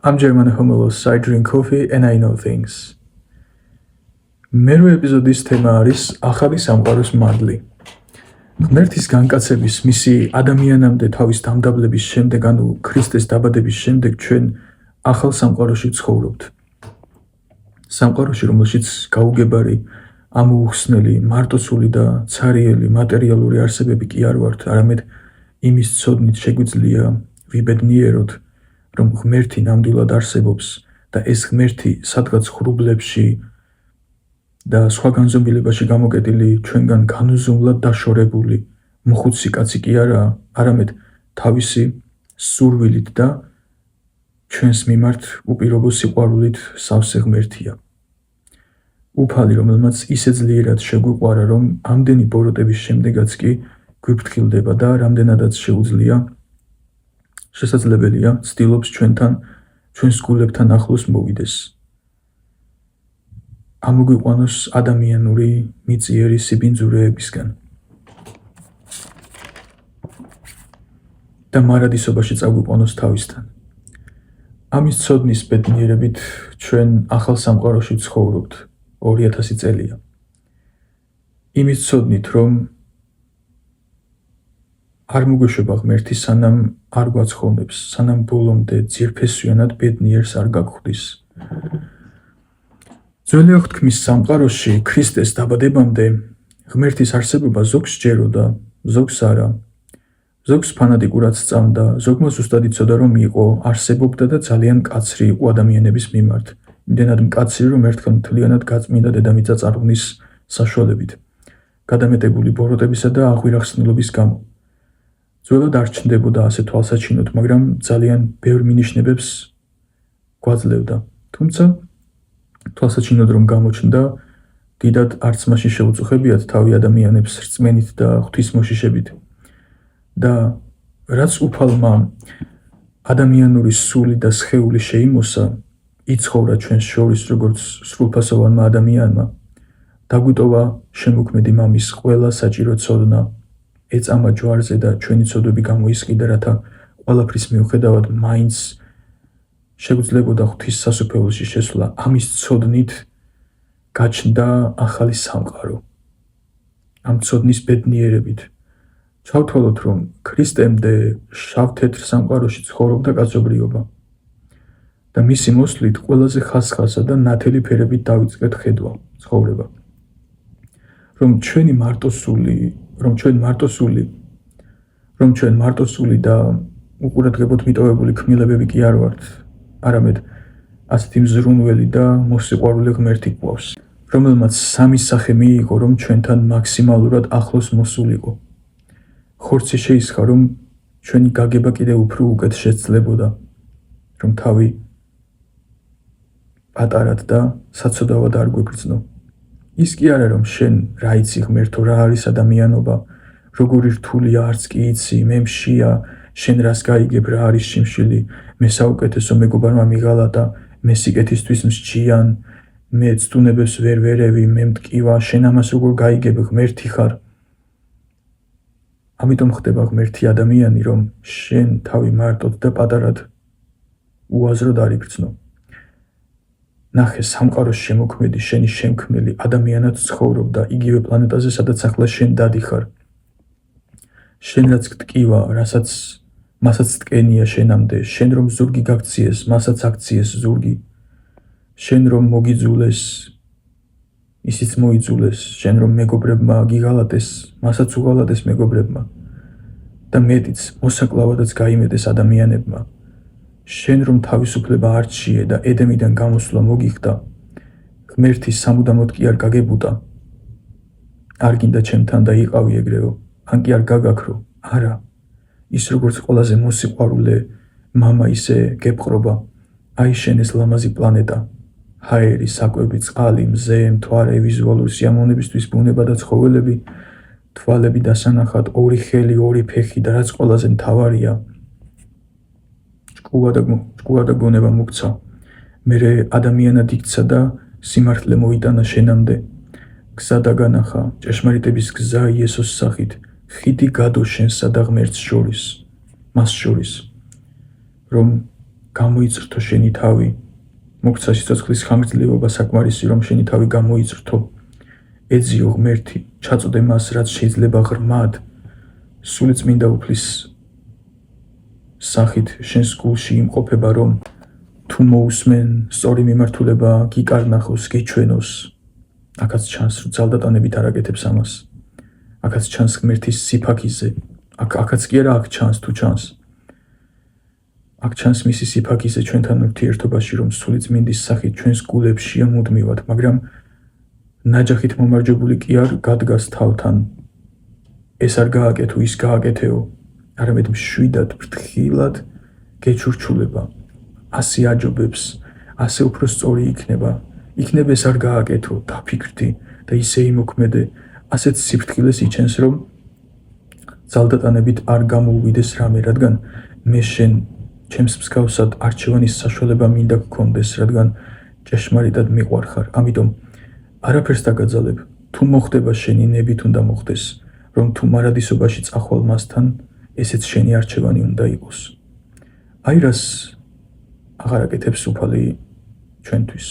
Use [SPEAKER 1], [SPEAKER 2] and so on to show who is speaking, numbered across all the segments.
[SPEAKER 1] I'm German Homelos, I drink coffee and I know things. მერვე ეპიზოდის თემა არის ახალი სამყაროს მადლი. ღმერთის განკაცების მისი ადამიანამდე თავის დამდაბლების შემდეგ, ანუ ქრისტეს დაბადების შემდეგ ჩვენ ახალ სამყაროში ცხოვრობთ. სამყაროში, რომელშიც გაუგებარი, ამოუხსნელი, მარტოსული და ცარიელი მატერიალური არსებები კი არ ვართ, არამედ იმის ცოდნით შეგვიძლია ვიბედნიეროთ, რომ ღმერთი ნამდვილად არსებობს და ეს ღმერთი სადღაც ღრუბლებში და სხვა განზომილებაში გამოკეტილი ჩვენგან განუზომლად დაშორებული მოხუცი კაცი კი არაა, არამედ თავისი სურვილით და ჩვენს მიმართ უპირობო სიყვარულით სავსე ღმერთია. უფალი, რომელმაც ისე ძლიერად შეგვიყვარა, რომ ამდენი ბოროტების შემდეგაც კი გვიფრთხილდება და რამდენადაც შესაძლებელია ცდილობს ჩვენს გულებთან ახლოს მოვიდეს. ამოგვიყვანოს ადამიანური მიწიერი სიბინძურეებისგან და მარადისობაში წაგვიყვანოს თავისთან. ამის ცოდნის ბედნიერებით ჩვენ ახალ სამყაროში ცხოვრობთ 2000 წელია. იმის ცოდნით, რომ არ მოგვეშვება ღმერთი, სანამ არ გვაცხოვნებს, სანამ ბოლომდე ძირფესვიანად ბედნიერს არ გაგხვდის. ძველი აღთქმის სამყაროში ქრისტეს დაბადებამდე ღმერთის არსებობა ზოგს სჯეროდა, ზოგს არა. ზოგს ფანატიკურად სწამდა, ზოგმა ზუსტად იცოდა, რომ იყო, არსებობდა და ძალიან მკაცრი იყო ადამიანების მიმართ. იმდენად მკაცრი, რომ ერთხელ მთლიანად გაწმინდა დედამიწა წარღვნის საშუალებით, გადამეტებული ბოროტებისა და აღვირახსნილობის გამო. ძველად არ ჩნდებოდა ასე თვალსაჩინოდ, მაგრამ ძალიან ბევრ მინიშნებებს გვაძლევდა. თუმცა თვალსაჩინოდ რომ გამოჩნდა, დიდად არც მაშინ შეუწუხებიათ თავი ადამიანებს რწმენით და ღვთისმოშიშებით. და რაც უფალმა ადამიანური სული და სხეული შეიმოსა, იცხოვრა ჩვენს შორის როგორც სრულფასოვანმა ადამიანმა, დაგვიტოვა შემოქმედი მამის ყველა საჭირო ცოდნა, ეწამა ჯვარზე და ჩვენი ცოდვები გამოისყიდა, რათა ყველაფრის მიუხედავად მაინც შეგვძლებოდა ღვთის სასუფეველში შესვლა. ამის ცოდნით გაჩნდა ახალი სამყარო. ამ ცოდნის ბედნიერებით ჩავთვალოთ, რომ ქრისტემდე შავ-თეთრ სამყაროში ცხოვრობდა კაცობრიობა და მისი მოსვლით ყველაზე ხასხასა და ნათელი ფერებით დავიწყეთ ხედვა ცხოვრება. რომ ჩვენ მარტოსული და უყურადღებოდ მიტოვებული ქმნილებები კი არ ვართ, არამედ ასეთი მზრუნველი და მოსიყვარულე ღმერთი გვყავს, რომელმაც სამი სახე მიიღო, რომ ჩვენთან მაქსიმალურად ახლოს მოსულიყო. ხორცი შეისხა, რომ ჩვენი გაგება კიდევ უფრო უკეთ შეცვლებოდა, რომ თავი პატარად და საცოდავად არ გვეგრძნო. ის კი არა, რომ შენ რა იცი ღმერთო, რა არის ადამიანობა, როგორი რთულია, არც კი იცი, მე მშია, შენ რას გაიგებ, რა არის შიმშილი, მე საუკეთესო მეგობარმა მიღალატა, მე სიკეთისთვის მსჯიან, მე ცდუნებებს ვერ ვერევი, მე მტკივა, შენ ამას როგორ გაიგებ, ღმერთი ხარ. ამიტომ ხდება ღმერთი ადამიანი, რომ შენ თავი მარტოდ და პატარად უაზროდ არ იგრძნო. ნახე, სამყაროს შემოქმედი, შენი შემქმნელი ადამიანად ცხოვრობდა იგივე პლანეტაზე, სადაც ახლა შენ დადიხარ. შენ რაც გტკივა, მასაც ტკენია შენამდე, შენ რომ ზურგი გაქციეს, მასაც აქციეს ზურგი. შენ რომ მოგიძულეს, ისიც მოიძულეს, შენ რომ მეგობრებმა გიღალატეს, მასაც უღალატეს მეგობრებმა და მეტიც მოსაკლავადაც გაიმეტეს ადამიანებმა. შენ რომ თავისუფლება არჩიე და ედემიდან გამოსვლა მოგიხდა, ღმერთი სამუდამოდ კი არ გაგებუდა. არ გინდა ჩემთან და იყავი ეგრეო, ან კი არ გაგაქრო, არა. ის როგორც ყველაზე მოსიყვარულე მამა ისე გეპყრობა, აიშენეს ლამაზი პლანეტა, ჰაერი, საკვები, წყალი, მზე, მთვარე, ვიზუალური სიამოვნებისთვის ბუნება და ცხოველები, თვალები დასანახად, ორი ხელი, ორი ფეხი და რაც ყველაზე მთავარია, ჭკუა და გონება მოგცა. მერე ადამიანად იქცა და სიმართლე მოიტანა შენამდე. გზა დაგანახა, ჭეშმარიტების გზა იესოს სახით, ხიდი გადო შენსა და ღმერთს შორის, მას შორის, რომ გამოიწრთო შენი თავი, მოგცა სიცოცხლის ხანგრძლივობა საკმარისი, რომ შენი თავი გამოიწრთო. ეძიო ღმერთი, ჩაწოდე მას, რაც შეიძლება ღრმად, სულიწმინდა უფლის სახით შენს გულში იმყოფება, რომ თუ მოусმენ სწორი მიმართულება გიკარნახოს, გიჩვენოს. აქაც ჩანს, რომ ძალდატანებით არ აკეთებს ამას. აქაც ჩანს ღმერთის სიფაქიზე. აქაც კი არა, აქ ჩანს, თუ ჩანს. აქ ჩანს მისი სიფაქიზე ჩვენთან ურთიერთობაში, რომ სულიწმინდის სახით ჩვენს გულებშია მუდმივად, მაგრამ ნაჯახით მომარჯვებული კი არ გადგას თავთან. ეს არ გააკეთო, ის გააკეთეო, არამედ მშვიდად, ფრთხილად გეჩურჩულება. ასე აჯობებს, ასე უფრო სწორი იქნება. იქნებ ეს არ გააკეთო, დაფიქრდი და ისე იმოქმედე, ასეთ სიფრთხილეს იჩენს, რომ ძალდატანებით არ გამოუვიდეს რამე, რადგან მე შენ ჩემს მსგავსად არჩევანის საშუალება მინდა გქონდეს, რადგან ჭეშმარიტად მიყვარხარ. ამიტომ არაფერს დაგაძალებ, თუ მოხდება შენი ნებით უნდა მოხდეს, რომ თუ მარადისობაში წახვალ მასთან, ესეც შენი არჩევანი უნდა იყოს. აი რას აღარ აკეთებს უფალი ჩვენთვის.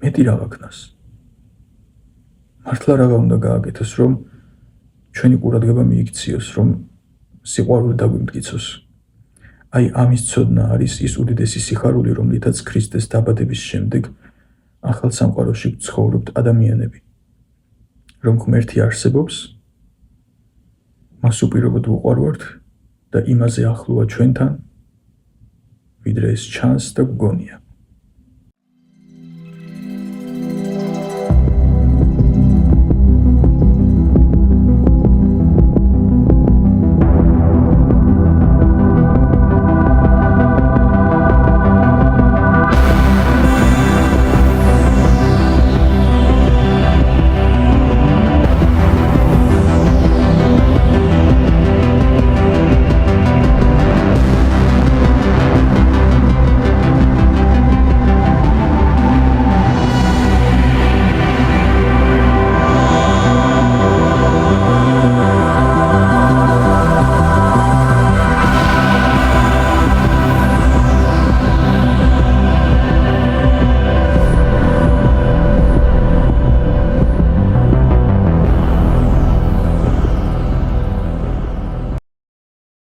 [SPEAKER 1] მეტი რა ვაქნას. მართლა რაღა უნდა გააკეთოს, რომ ჩვენი ყურადღება მიიქციოს, რომ სიყვარული დაგვიმტკიცოს. აი ამის ცოდნა არის ის უდიდესი სიხარული, რომლითაც ქრისტეს დაბადების შემდეგ ახალ სამყაროში ცხოვრობთ ადამიანები. რომ ღმერთი არსებობს, მას უპირობოდ ვუყვარვართ და იმაზე ახლოა ჩვენთან, ვიდრე ეს ჩანს და გვგონია.